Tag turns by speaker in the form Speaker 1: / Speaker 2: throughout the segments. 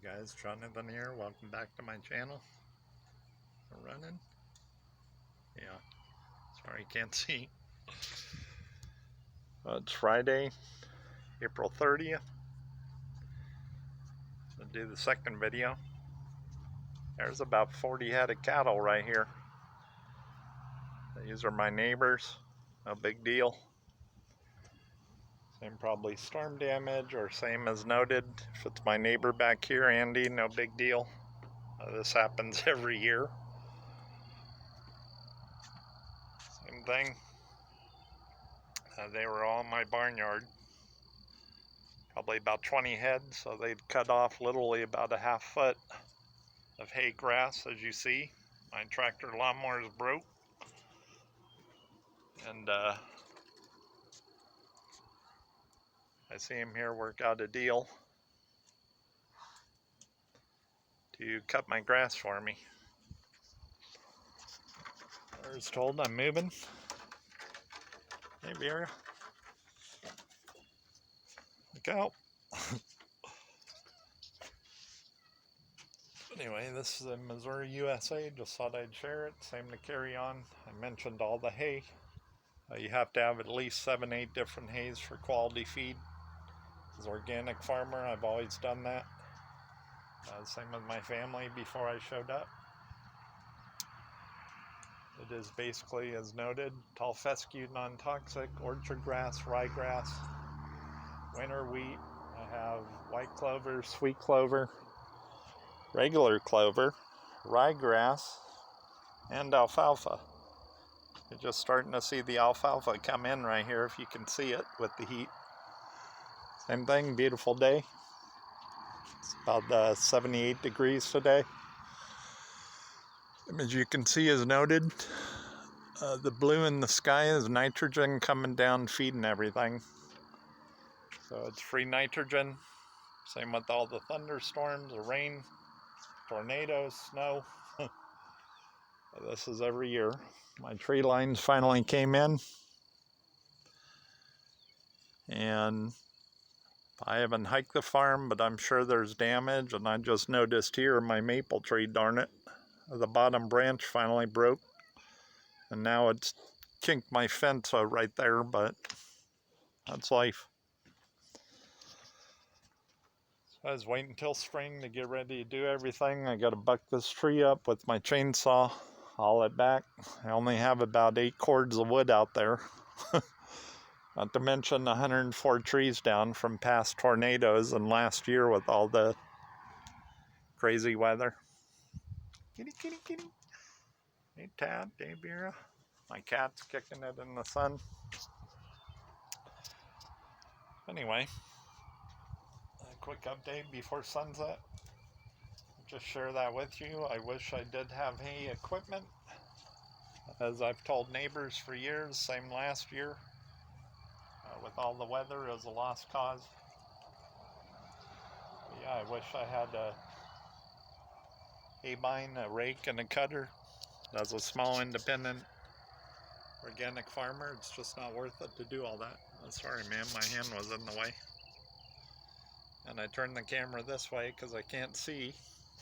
Speaker 1: guys, Jonathan here. Welcome back to my channel. We're running. Yeah, sorry you can't see. It's Friday, April 30th. I'll do the second video. There's about 40 head of cattle right here. These are my neighbors. No big deal. Same probably storm damage or same as noted. If it's my neighbor back here, Andy, no big deal. This happens every year. Same thing. They were all in my barnyard. Probably about 20 head, so they'd cut off literally about a half foot of hay grass, as you see. My tractor lawnmower is broke. And I see him here work out a deal to cut my grass for me. I was told I'm moving. Hey, Vera. Look out. Anyway, this is in Missouri, USA. Just thought I'd share it. Same to carry on. I mentioned all the hay. You have to have at least 7-8 different hays for quality feed. As an organic farmer, I've always done that. Same with my family before I showed up. It is basically, as noted, tall fescue, non-toxic, orchard grass, ryegrass, winter wheat. I have white clover, sweet clover, regular clover, ryegrass, and alfalfa. You're just starting to see the alfalfa come in right here, if you can see it with the heat. Same thing, beautiful day. It's about 78 degrees today. As you can see, as noted, the blue in the sky is nitrogen coming down, feeding everything. So it's free nitrogen. Same with all the thunderstorms, the rain, tornadoes, snow. This is every year. My tree lines finally came in. And I haven't hiked the farm, but I'm sure there's damage. And I just noticed here my maple tree, darn it, the bottom branch finally broke. And now it's kinked my fence right there, but that's life. I was waiting until spring to get ready to do everything. I got to buck this tree up with my chainsaw, haul it back. I only have about 8 cords of wood out there. Not to mention 104 trees down from past tornadoes and last year with all the crazy weather. Kitty, kitty, kitty. Hey, Tad, hey, Vera. My cat's kicking it in the sun. Anyway, a quick update before sunset. Just share that with you. I wish I did have hay equipment. As I've told neighbors for years, same last year. With all the weather, it was a lost cause. But yeah, I wish I had a hay bine, a rake, and a cutter. As a small independent organic farmer, it's just not worth it to do all that. I'm sorry, ma'am, my hand was in the way. And I turned the camera this way because I can't see.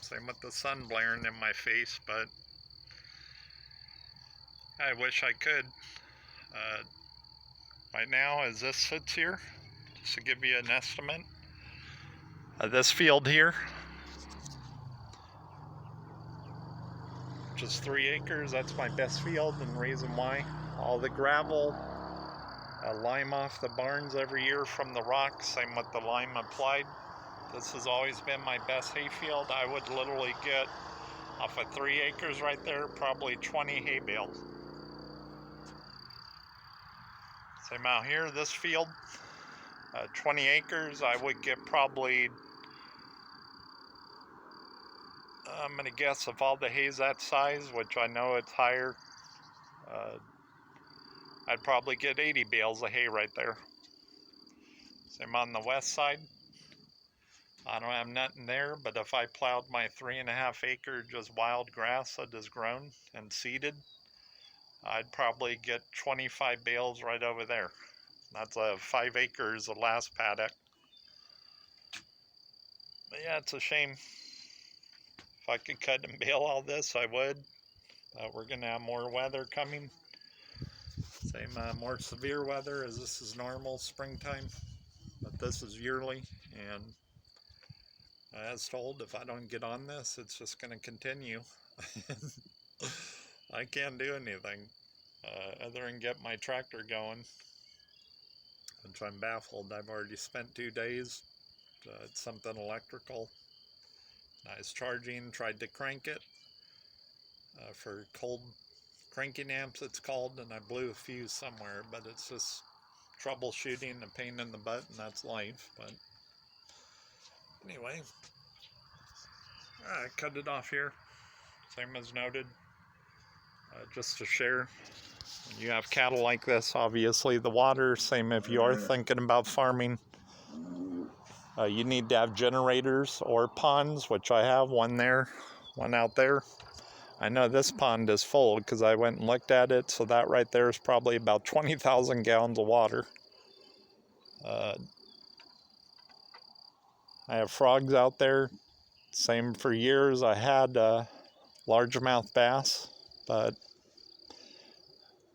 Speaker 1: Same with the sun blaring in my face, but I wish I could. Right now, as this sits here, just to give you an estimate, this field here, just 3 acres, that's my best field, and the reason why, all the gravel, lime off the barns every year from the rocks, same with the lime applied. This has always been my best hay field. I would literally get, off of 3 acres right there, probably 20 hay bales. Same out here, this field, 20 acres, I would get probably, I'm going to guess if all the hay's that size, which I know it's higher, I'd probably get 80 bales of hay right there. Same on the west side. I don't have nothing there, but if I plowed my 3.5 acre just wild grass that is grown and seeded, I'd probably get 25 bales right over there. That's 5 acres, the last paddock. But Yeah, it's a shame. If I could cut and bale all this, I would. We're going to have more weather coming. Same, more severe weather as this is normal springtime. But this is yearly. And as told, if I don't get on this, it's just going to continue. I can't do anything other than get my tractor going. Which I'm baffled. I've already spent 2 days. It's something electrical. I was charging, tried to crank it for cold cranking amps, it's called, and I blew a fuse somewhere, but it's just troubleshooting, a pain in the butt, and that's life. But anyway, I cut it off here, same as noted, just to share. When you have cattle like this, obviously the water, same if you are thinking about farming. You need to have generators or ponds, which I have one there, one out there. I know this pond is full because I went and looked at it, so that right there is probably about 20,000 gallons of water. I have frogs out there. Same for years. I had largemouth bass, but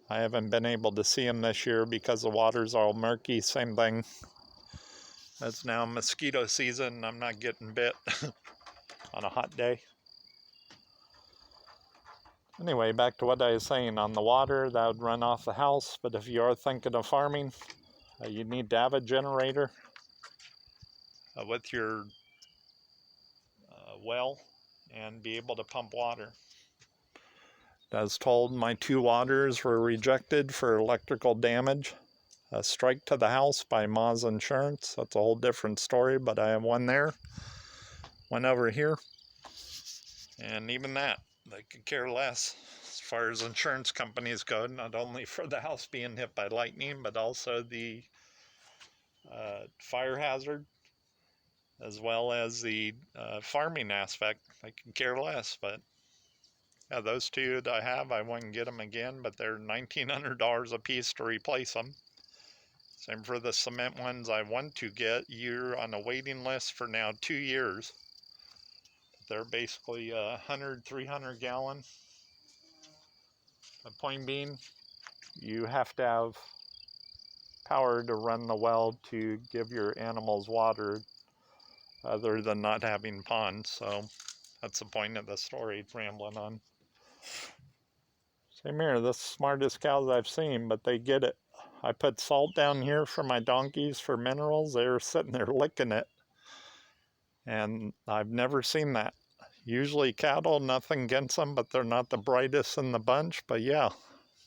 Speaker 1: I haven't been able to see them this year because the water's all murky. Same thing. It's now mosquito season. I'm not getting bit on a hot day. Anyway, back to what I was saying on the water, that would run off the house. But if you are thinking of farming, you need to have a generator with your well and be able to pump water. As told, my 2 waters were rejected for electrical damage. A strike to the house by Ma's Insurance. That's a whole different story, but I have one there. One over here. And even that, they could care less as far as insurance companies go, not only for the house being hit by lightning, but also the fire hazard, as well as the farming aspect. They could care less, but yeah, those 2 that I have, I wouldn't get them again, but they're $1,900 a piece to replace them. Same for the cement ones I want to get. You're on a waiting list for now 2 years. They're basically 100, 300 gallon. The point being, you have to have power to run the well to give your animals water other than not having ponds. So that's the point of the story, rambling on. Same here, the smartest cows I've seen, but they get it. I put salt down here for my donkeys for minerals. They were sitting there licking it. And I've never seen that. Usually cattle, nothing against them, but they're not the brightest in the bunch. But yeah,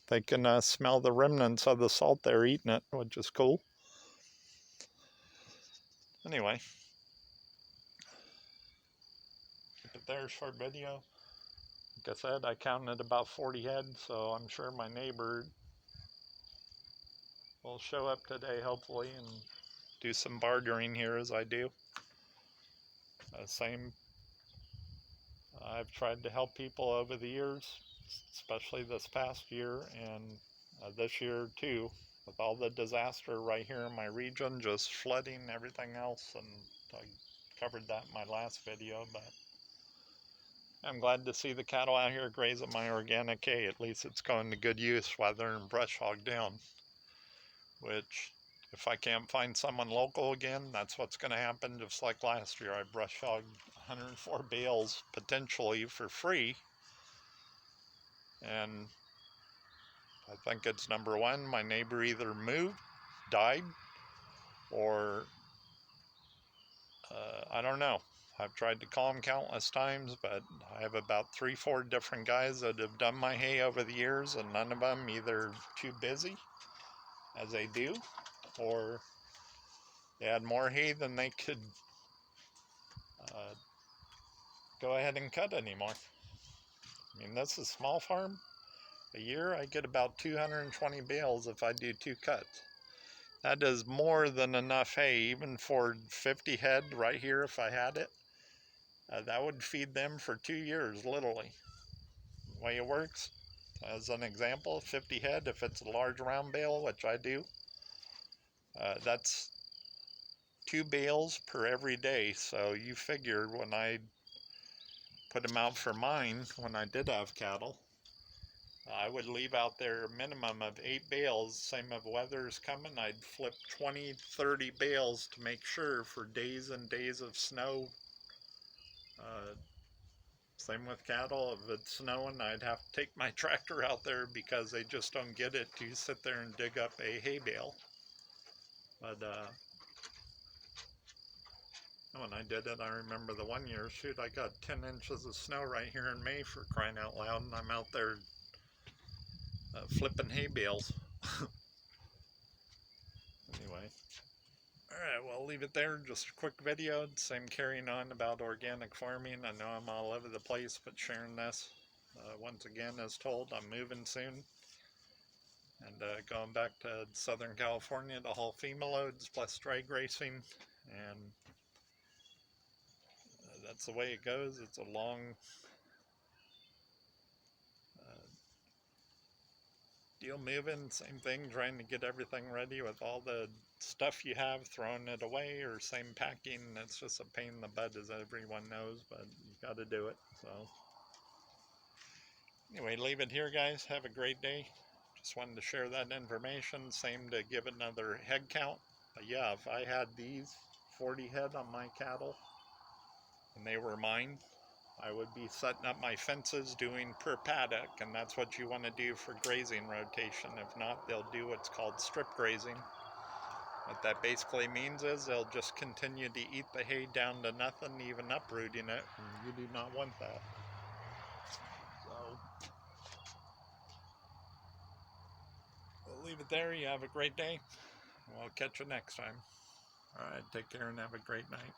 Speaker 1: they can smell the remnants of the salt they're eating it, which is cool. Anyway, keep it there, short video. Like I said, I counted about 40 head, so I'm sure my neighbor will show up today, hopefully, and do some bartering here as I do. Same, I've tried to help people over the years, especially this past year, and this year too, with all the disaster right here in my region, just flooding, everything else, and I covered that in my last video, but I'm glad to see the cattle out here grazing my organic hay. At least it's going to good use rather than brush hog down, which if I can't find someone local again, that's what's going to happen. Just like last year, I brush hogged 104 bales potentially for free, and I think it's number one, my neighbor either moved, died, or I don't know. I've tried to call him countless times, but I have about 3-4 different guys that have done my hay over the years, and none of them either too busy, as they do, or they had more hay than they could go ahead and cut anymore. I mean, this is a small farm. A year I get about 220 bales if I do 2 cuts. That is more than enough hay, even for 50 head right here if I had it. That would feed them for 2 years, literally. The way it works, as an example, 50 head, if it's a large round bale, which I do, that's 2 bales per every day. So you figure when I put them out for mine, when I did have cattle, I would leave out there a minimum of 8 bales. Same if weather's coming, I'd flip 20, 30 bales to make sure for days and days of snow. Same with cattle. If it's snowing, I'd have to take my tractor out there because they just don't get it to sit there and dig up a hay bale. But when I did it, I remember the one year, shoot, I got 10 inches of snow right here in May, for crying out loud, and I'm out there flipping hay bales. Anyway, alright, well, I'll leave it there. Just a quick video. Same carrying on about organic farming. I know I'm all over the place, but sharing this. Once again, as told, I'm moving soon. And going back to Southern California to haul female loads plus dry grazing. And that's the way it goes. It's a long deal moving. Same thing, trying to get everything ready with all the stuff you have, throwing it away, or same packing. It's just a pain in the butt, as everyone knows, but you got to do it. So anyway, leave it here, guys. Have a great day. Just wanted to share that information. Same to give another head count. But yeah, if I had these 40 head on my cattle and they were mine, I would be setting up my fences, doing per paddock, and that's what you want to do for grazing rotation. If not, they'll do what's called strip grazing. What that basically means is they'll just continue to eat the hay down to nothing, even uprooting it, and you do not want that. So we'll leave it there. You have a great day. We'll catch you next time. All right, take care and have a great night.